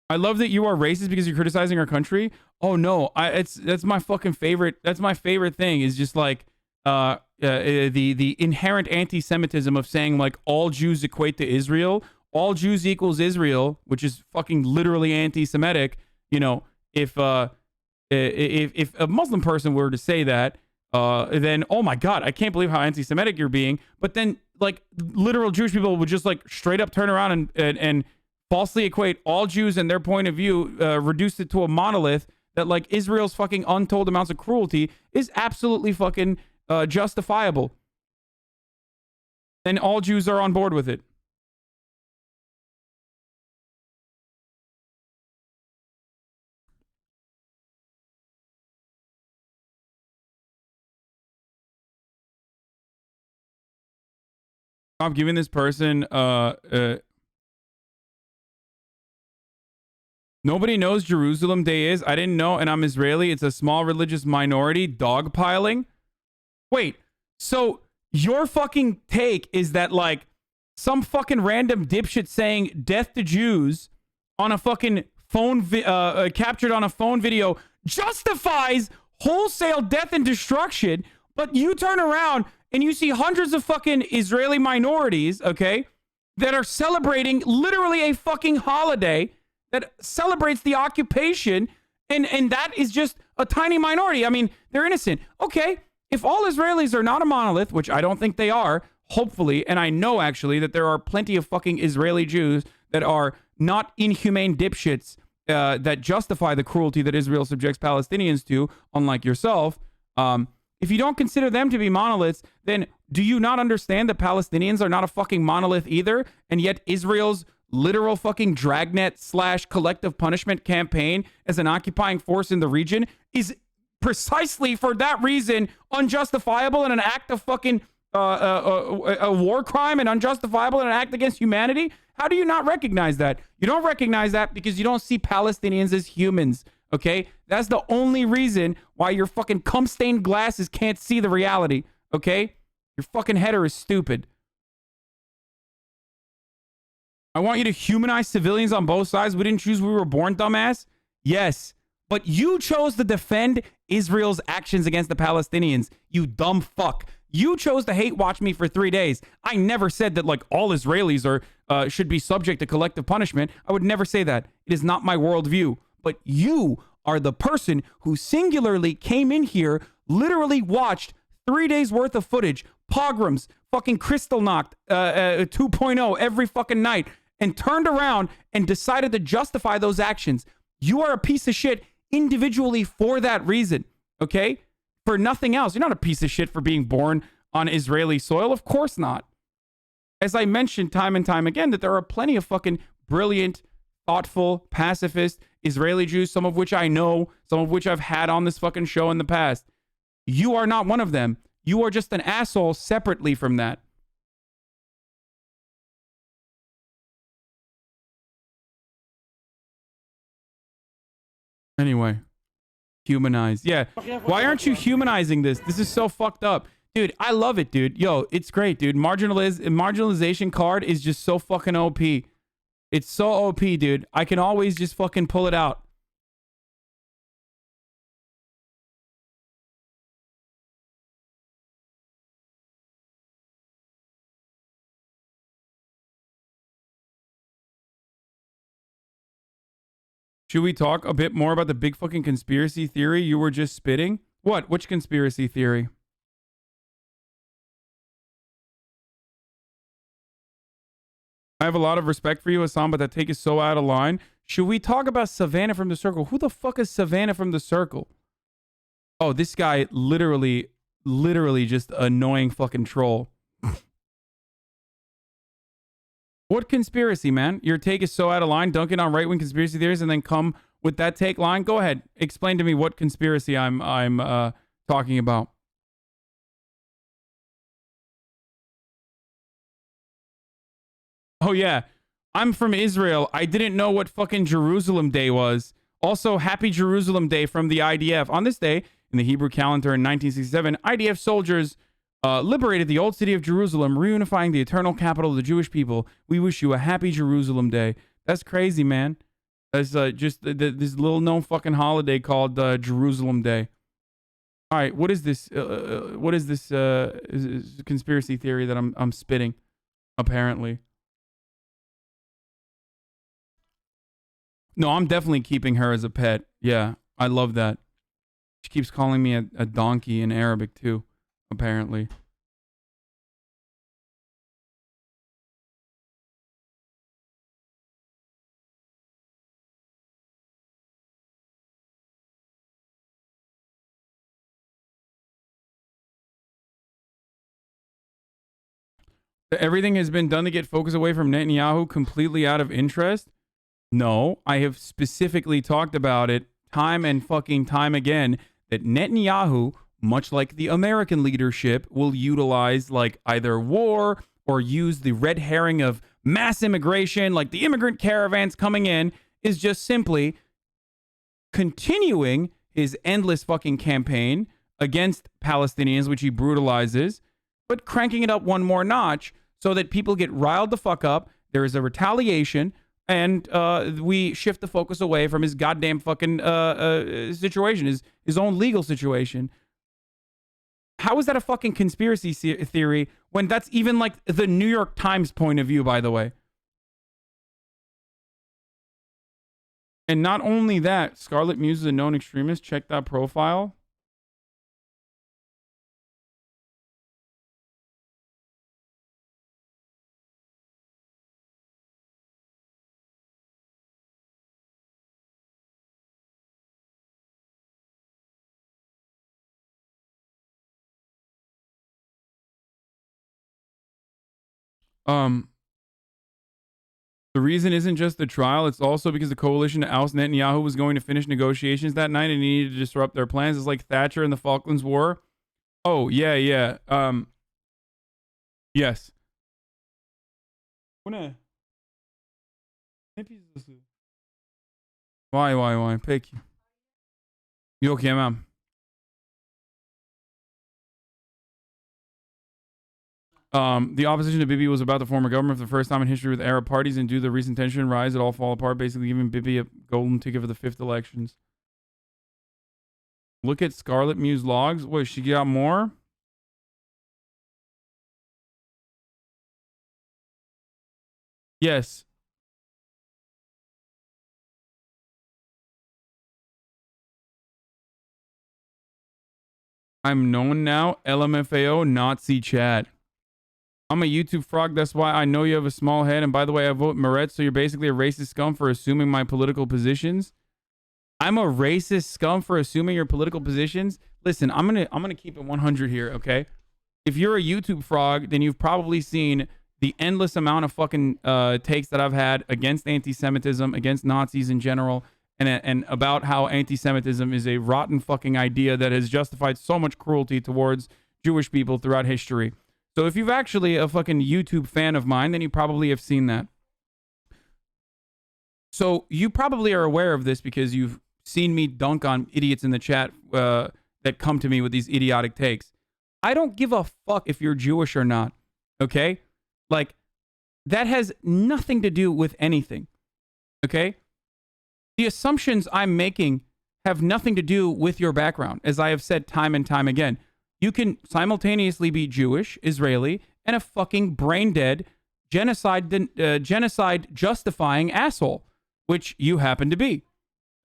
I love that you are racist because you're criticizing our country. Oh no, that's my fucking favorite. That's my favorite thing is just like the inherent anti-Semitism of saying like all Jews equate to Israel. All Jews equals Israel, which is fucking literally anti-Semitic. You know, if a Muslim person were to say that, then oh my god, I can't believe how anti-Semitic you're being. But then like literal Jewish people would just like straight up turn around and falsely equate all Jews and their point of view, reduce it to a monolith that like Israel's fucking untold amounts of cruelty is absolutely fucking justifiable. And all Jews are on board with it. I'm giving this person nobody knows Jerusalem Day is. I didn't know, and I'm Israeli. It's a small religious minority dogpiling. Wait, so your fucking take is that like some fucking random dipshit saying death to Jews on a fucking phone captured on a phone video justifies wholesale death and destruction, but you turn around and you see hundreds of fucking Israeli minorities, okay, that are celebrating literally a fucking holiday that celebrates the occupation, and that is just a tiny minority. I mean, they're innocent. Okay, if all Israelis are not a monolith, which I don't think they are, hopefully, and I know actually that there are plenty of fucking Israeli Jews that are not inhumane dipshits that justify the cruelty that Israel subjects Palestinians to, unlike yourself. If you don't consider them to be monoliths, then do you not understand that Palestinians are not a fucking monolith either? And yet Israel's literal fucking dragnet / collective punishment campaign as an occupying force in the region is precisely for that reason unjustifiable and an act of fucking a war crime and unjustifiable and an act against humanity? How do you not recognize that? You don't recognize that because you don't see Palestinians as humans. Okay, that's the only reason why your fucking cum-stained glasses can't see the reality. Okay, your fucking header is stupid. I want you to humanize civilians on both sides. We didn't choose we were born, dumbass. Yes, but you chose to defend Israel's actions against the Palestinians. You dumb fuck. You chose to hate watch me for 3 days. I never said that like all Israelis are should be subject to collective punishment. I would never say that. It is not my worldview. But you are the person who singularly came in here, literally watched 3 days worth of footage, pogroms, fucking Kristallnacht 2.0 every fucking night, and turned around and decided to justify those actions. You are a piece of shit individually for that reason, okay? For nothing else. You're not a piece of shit for being born on Israeli soil. Of course not. As I mentioned time and time again, that there are plenty of fucking brilliant, thoughtful, pacifist Israeli Jews, some of which I know, some of which I've had on this fucking show in the past. You are not one of them. You are just an asshole separately from that. Anyway, humanize. Yeah. Why aren't you humanizing this? This is so fucked up. Dude, I love it, dude. Yo, it's great, dude. Marginalization card is just so fucking OP. It's so OP, dude. I can always just fucking pull it out. Should we talk a bit more about the big fucking conspiracy theory you were just spitting? What? Which conspiracy theory? I have a lot of respect for you, Hassan, but that take is so out of line. Should we talk about Savannah from the Circle? Who the fuck is Savannah from the Circle? Oh, this guy literally just annoying fucking troll. What conspiracy, man? Your take is so out of line, dunking on right-wing conspiracy theories, and then come with that take line. Go ahead, explain to me what conspiracy I'm talking about. Oh yeah, I'm from Israel. I didn't know what fucking Jerusalem Day was. Also, Happy Jerusalem Day from the IDF. On this day in the Hebrew calendar in 1967, IDF soldiers liberated the old city of Jerusalem, reunifying the eternal capital of the Jewish people. We wish you a happy Jerusalem Day. That's crazy, man. That's just this little known fucking holiday called Jerusalem Day. All right, what is this? What is this conspiracy theory that I'm spitting? Apparently, no, I'm definitely keeping her as a pet. Yeah, I love that. She keeps calling me a donkey in Arabic too. Apparently. Everything has been done to get focus away from Netanyahu completely out of interest? No, I have specifically talked about it time and fucking time again that Netanyahu, much like the American leadership, will utilize like either war or use the red herring of mass immigration, like the immigrant caravans coming in, is just simply continuing his endless fucking campaign against Palestinians, which he brutalizes, but cranking it up one more notch so that people get riled the fuck up. There is a retaliation, and we shift the focus away from his goddamn fucking situation, his own legal situation. How is that a fucking conspiracy theory when that's even like the New York Times point of view, by the way? And not only that, Scarlet Muse is a known extremist. Check that profile. The reason isn't just the trial, it's also because the coalition to oust Netanyahu was going to finish negotiations that night and he needed to disrupt their plans. It's like Thatcher in the Falklands War. Oh, yeah. Yes. Why? Peki. Yok yemem. The opposition to Bibi was about to form a government for the first time in history with Arab parties, and due to the recent tension rise, it all fall apart, basically giving Bibi a golden ticket for the 5th elections. Look at Scarlet Muse logs. Wait, she got more? Yes. I'm known now. LMFAO Nazi chat. I'm a YouTube frog, that's why I know you have a small head. And by the way, I vote Moretz, so you're basically a racist scum for assuming my political positions. I'm a racist scum for assuming your political positions. Listen, I'm gonna keep it 100 here, okay? If you're a YouTube frog, then you've probably seen the endless amount of fucking takes that I've had against anti-Semitism, against Nazis in general, and about how anti-Semitism is a rotten fucking idea that has justified so much cruelty towards Jewish people throughout history. So if you've actually a fucking YouTube fan of mine, then you probably have seen that. So you probably are aware of this because you've seen me dunk on idiots in the chat that come to me with these idiotic takes. I don't give a fuck if you're Jewish or not, okay? Like, that has nothing to do with anything, okay? The assumptions I'm making have nothing to do with your background, as I have said time and time again. You can simultaneously be Jewish, Israeli, and a fucking brain-dead, genocide-justifying asshole, which you happen to be,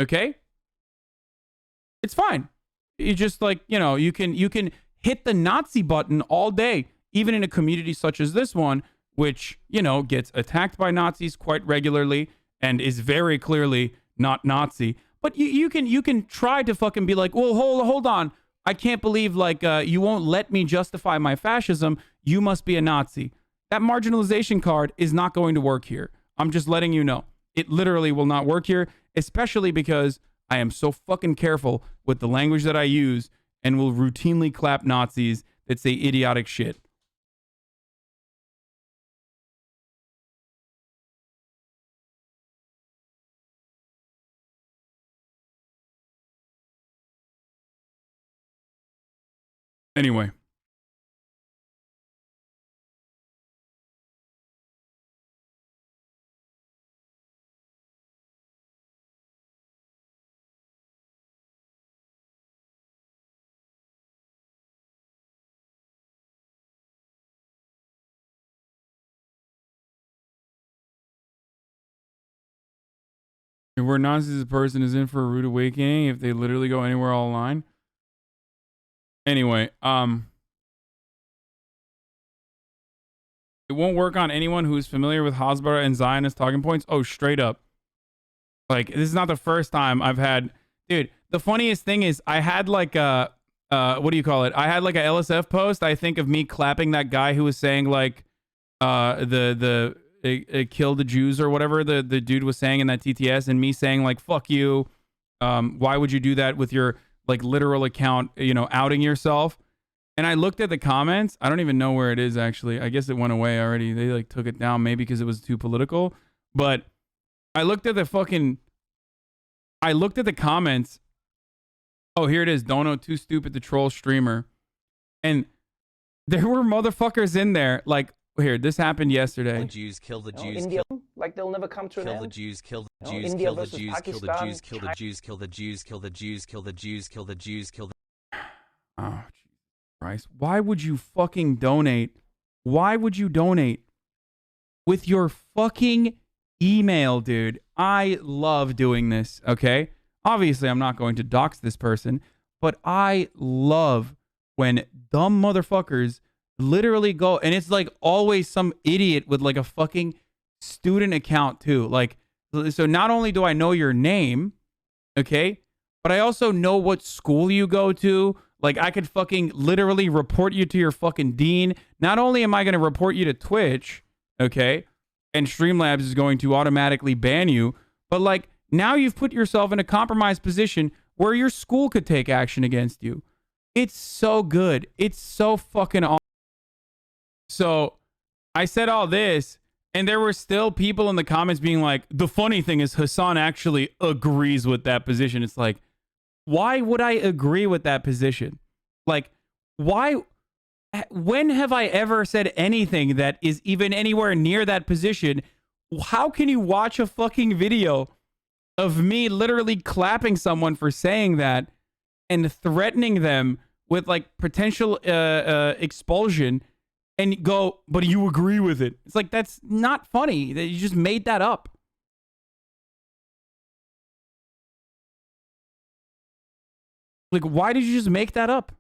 okay? It's fine. You just, like, you know, you can hit the Nazi button all day, even in a community such as this one, which, you know, gets attacked by Nazis quite regularly and is very clearly not Nazi. But you can try to fucking be like, well, hold on. I can't believe, like, you won't let me justify my fascism. You must be a Nazi. That marginalization card is not going to work here. I'm just letting you know. It literally will not work here, especially because I am so fucking careful with the language that I use and will routinely clap Nazis that say idiotic shit. Anyway. If we're Nazis, a person is in for a rude awakening if they literally go anywhere online. Anyway, it won't work on anyone who is familiar with Hasbara and Zionist talking points. Oh, straight up. Like, this is not the first time I've had... Dude, the funniest thing is I had like a... what do you call it? I had like a LSF post, I think, of me clapping that guy who was saying like... kill the Jews or whatever the dude was saying in that TTS, and me saying like, fuck you. Why would you do that with your like literal account, you know, outing yourself? And I looked at the comments. I don't even know where it is, actually. I guess it went away already. They like took it down, maybe because it was too political. But I looked at the comments. Oh, here it is. Dono, too stupid to troll streamer. And there were motherfuckers in there. Like, here, this happened yesterday. The Jews, kill the Jews. India, like they'll never come to an end. Kill the Jews, kill the Jews, India kill the versus Jews, kill the Pakistan, Jews, kill the Jews, kill the Jews, kill the Jews, kill the Jews, kill the Jews, kill the... Oh, Jesus Christ. Why would you fucking donate? Why would you donate? With your fucking email, dude. I love doing this, okay? Obviously, I'm not going to dox this person, but I love when dumb motherfuckers literally go, and it's like always some idiot with like a fucking student account too. Like, so not only do I know your name, okay, but I also know what school you go to. Like, I could fucking literally report you to your fucking dean. Not only am I going to report you to Twitch, okay, and Streamlabs is going to automatically ban you, but like, now you've put yourself in a compromised position where your school could take action against you. It's so good. It's so fucking awesome. So I said all this, and there were still people in the comments being like, the funny thing is Hassan actually agrees with that position. It's like, why would I agree with that position? Like, why? When have I ever said anything that is even anywhere near that position? How can you watch a fucking video of me literally clapping someone for saying that and threatening them with like potential expulsion and go, but you agree with it? It's like, that's not funny. That you just made that up. Like, why did you just make that up?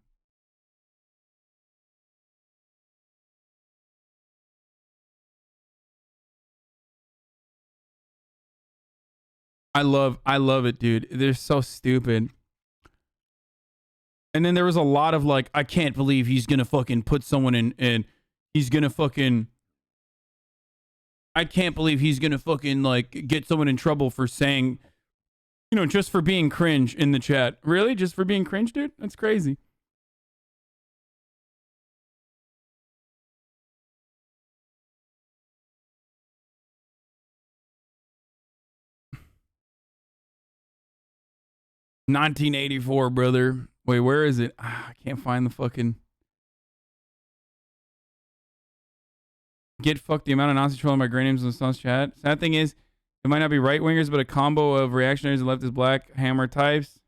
I love it, dude. They're so stupid. And then there was a lot of like, I can't believe he's gonna fucking put someone in, and he's gonna fucking, I can't believe he's gonna fucking like get someone in trouble for saying, you know, just for being cringe in the chat. Really? Just for being cringe, dude? That's crazy. 1984, brother. Wait, where is it? I can't find the fucking... Get fucked, the amount of Nazi trolling by great names in the Sun's chat. Sad thing is, it might not be right-wingers, but a combo of reactionaries and leftist black hammer types.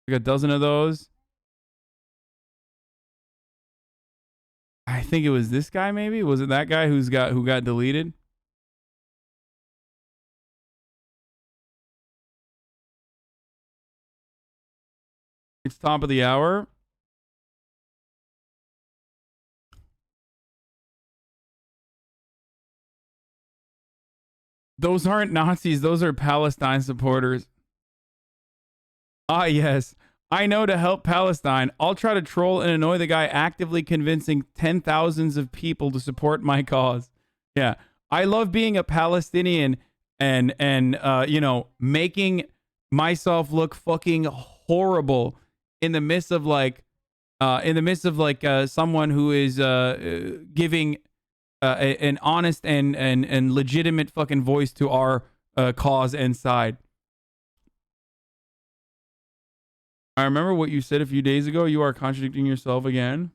Like a dozen of those. I think it was this guy, maybe? Was it that guy who got deleted? It's top of the hour. Those aren't Nazis. Those are Palestine supporters. Ah, yes. I know to help Palestine. I'll try to troll and annoy the guy actively convincing 10,000s of people to support my cause. Yeah. I love being a Palestinian and you know, making myself look fucking horrible in the midst of someone who is giving an honest and legitimate fucking voice to our cause and side. I remember what you said a few days ago. You are contradicting yourself again.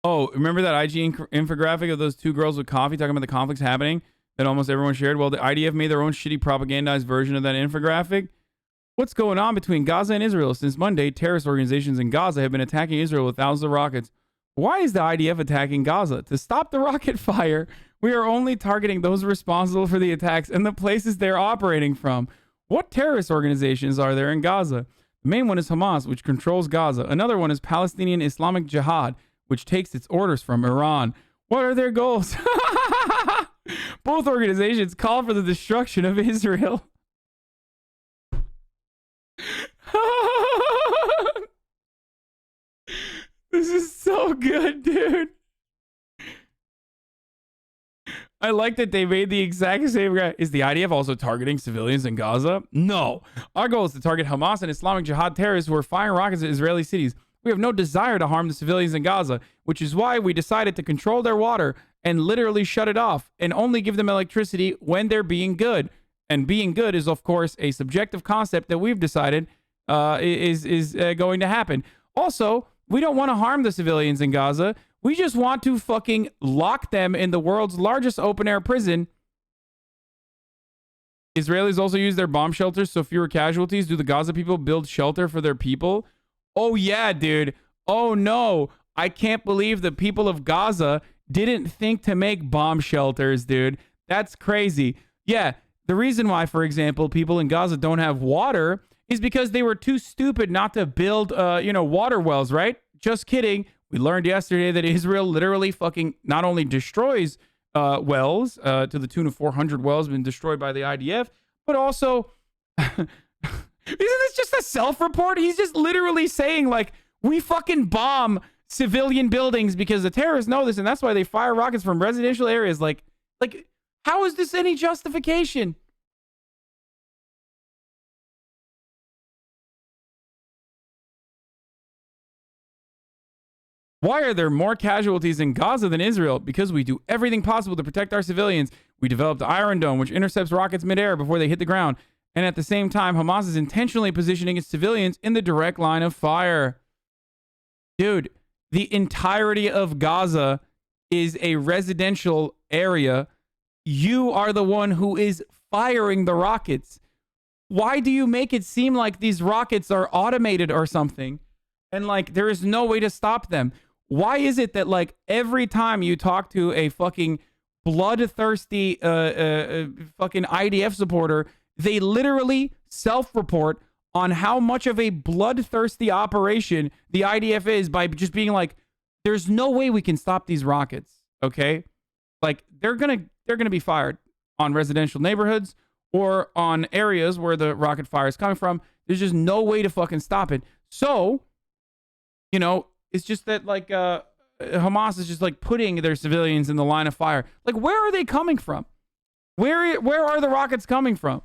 Oh, remember that IG infographic of those two girls with coffee talking about the conflicts happening that almost everyone shared? Well, the IDF made their own shitty propagandized version of that infographic. What's going on between Gaza and Israel? Since Monday, terrorist organizations in Gaza have been attacking Israel with thousands of rockets. Why is the IDF attacking Gaza? To stop the rocket fire, we are only targeting those responsible for the attacks and the places they're operating from. What terrorist organizations are there in Gaza? The main one is Hamas, which controls Gaza. Another one is Palestinian Islamic Jihad, which takes its orders from Iran. What are their goals? Both organizations call for the destruction of Israel. This is so good, dude. I like that they made the exact same guy. Is the IDF also targeting civilians in Gaza? No. Our goal is to target Hamas and Islamic Jihad terrorists who are firing rockets at Israeli cities. We have no desire to harm the civilians in Gaza, which is why we decided to control their water and literally shut it off and only give them electricity when they're being good. And being good is, of course, a subjective concept that we've decided is going to happen. Also, we don't want to harm the civilians in Gaza. We just want to fucking lock them in the world's largest open-air prison. Israelis also use their bomb shelters so fewer casualties. Do the Gaza people build shelter for their people? Oh, yeah, dude. Oh, no. I can't believe the people of Gaza didn't think to make bomb shelters, dude. That's crazy. Yeah, the reason why, for example, people in Gaza don't have water is because they were too stupid not to build, water wells, right? Just kidding. We learned yesterday that Israel literally fucking not only destroys wells to the tune of 400 wells been destroyed by the IDF, but also... Isn't this just a self-report? He's just literally saying, like, we fucking bomb civilian buildings because the terrorists know this, and that's why they fire rockets from residential areas. Like, how is this any justification? Why are there more casualties in Gaza than Israel? Because we do everything possible to protect our civilians. We developed the Iron Dome, which intercepts rockets midair before they hit the ground. And at the same time, Hamas is intentionally positioning its civilians in the direct line of fire. Dude, the entirety of Gaza is a residential area. You are the one who is firing the rockets. Why do you make it seem like these rockets are automated or something? And like, there is no way to stop them. Why is it that like every time you talk to a fucking bloodthirsty fucking IDF supporter, they literally self-report on how much of a bloodthirsty operation the IDF is by just being like, there's no way we can stop these rockets, okay? Like, they're gonna be fired on residential neighborhoods or on areas where the rocket fire is coming from. There's just no way to fucking stop it. So, you know, it's just that, like, Hamas is just, like, putting their civilians in the line of fire. Like, where are they coming from? Where are the rockets coming from?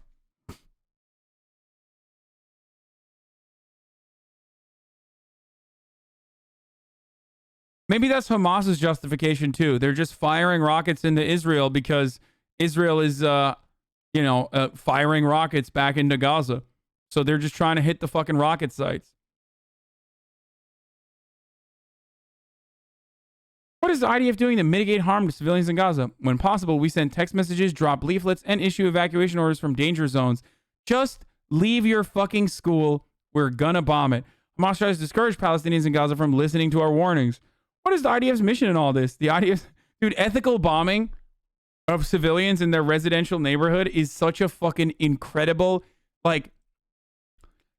Maybe that's Hamas's justification too. They're just firing rockets into Israel because Israel is, firing rockets back into Gaza. So they're just trying to hit the fucking rocket sites. What is the IDF doing to mitigate harm to civilians in Gaza? When possible, we send text messages, drop leaflets, and issue evacuation orders from danger zones. Just leave your fucking school. We're gonna bomb it. Hamas tries to discourage Palestinians in Gaza from listening to our warnings. What is the IDF's mission in all this? The IDF, dude, ethical bombing of civilians in their residential neighborhood is such a fucking incredible, like,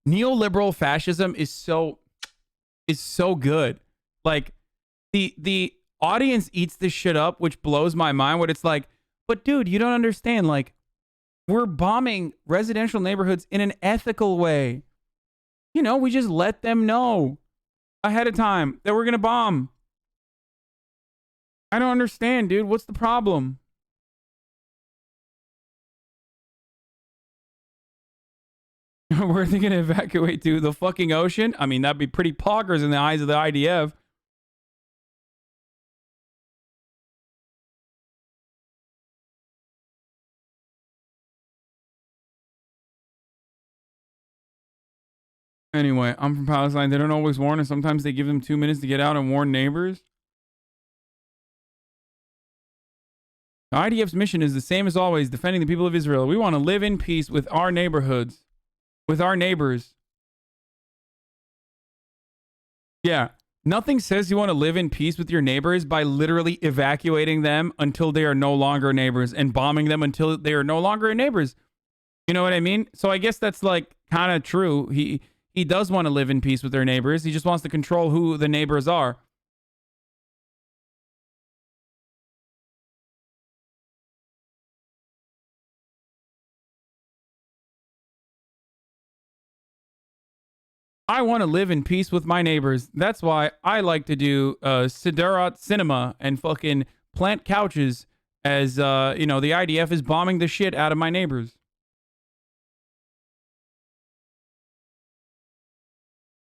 neoliberal fascism is so good. Like, the audience eats this shit up, which blows my mind. What it's like, but dude, you don't understand. Like, we're bombing residential neighborhoods in an ethical way. You know, we just let them know ahead of time that we're gonna bomb. I don't understand, dude. What's the problem? Where are they gonna evacuate to? The fucking ocean? I mean, that'd be pretty poggers in the eyes of the IDF. Anyway, I'm from Palestine. They don't always warn, and sometimes they give them 2 minutes to get out and warn neighbors. The IDF's mission is the same as always, defending the people of Israel. We want to live in peace with our neighborhoods, with our neighbors. Yeah, nothing says you want to live in peace with your neighbors by literally evacuating them until they are no longer neighbors and bombing them until they are no longer neighbors. You know what I mean? So I guess that's like kind of true. He does want to live in peace with their neighbors. He just wants to control who the neighbors are. I want to live in peace with my neighbors. That's why I like to do Siderat cinema and fucking plant couches as, the IDF is bombing the shit out of my neighbors.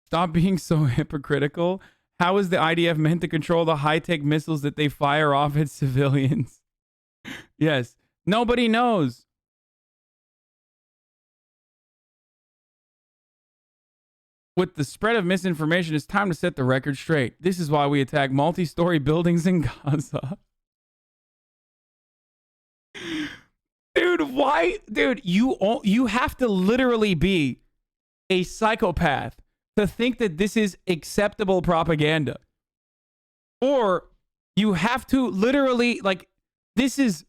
Stop being so hypocritical. How is the IDF meant to control the high-tech missiles that they fire off at civilians? Yes. Nobody knows. With the spread of misinformation, it's time to set the record straight. This is why we attack multi-story buildings in Gaza. Dude, why? Dude, you have to literally be a psychopath to think that this is acceptable propaganda. Or you have to literally, like, this is...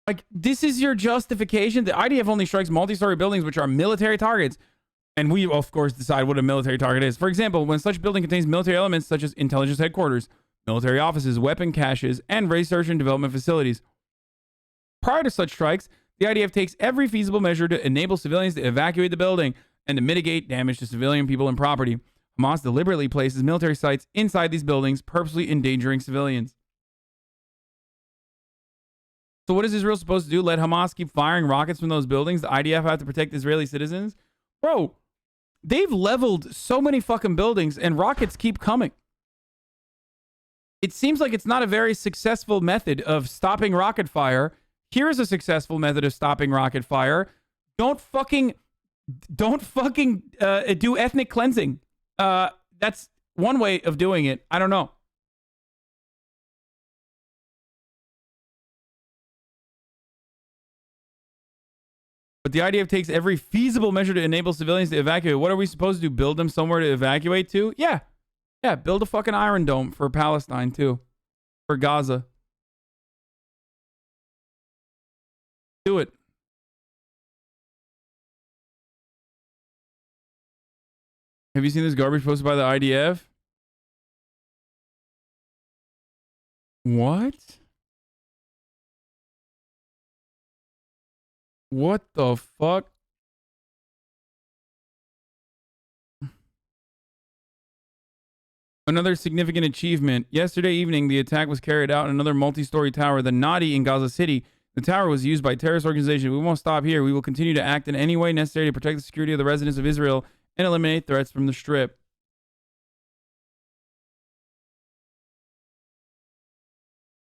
Like, this is your justification? The IDF only strikes multi-story buildings which are military targets. And we, of course, decide what a military target is. For example, when such building contains military elements such as intelligence headquarters, military offices, weapon caches, and research and development facilities. Prior to such strikes, the IDF takes every feasible measure to enable civilians to evacuate the building and to mitigate damage to civilian people and property. Hamas deliberately places military sites inside these buildings, purposely endangering civilians. So what is Israel supposed to do? Let Hamas keep firing rockets from those buildings? The IDF have to protect Israeli citizens? Bro, they've leveled so many fucking buildings and rockets keep coming. It seems like it's not a very successful method of stopping rocket fire. Here's a successful method of stopping rocket fire. Don't fucking do ethnic cleansing. That's one way of doing it. I don't know. But the IDF takes every feasible measure to enable civilians to evacuate. What are we supposed to do? Build them somewhere to evacuate to? Yeah. Yeah, build a fucking Iron Dome for Palestine, too. For Gaza. Do it. Have you seen this garbage posted by the IDF? What? What the fuck? Another significant achievement. Yesterday evening, the attack was carried out in another multi-story tower, the Nadi in Gaza City. The tower was used by terrorist organizations. We won't stop here. We will continue to act in any way necessary to protect the security of the residents of Israel and eliminate threats from the Strip.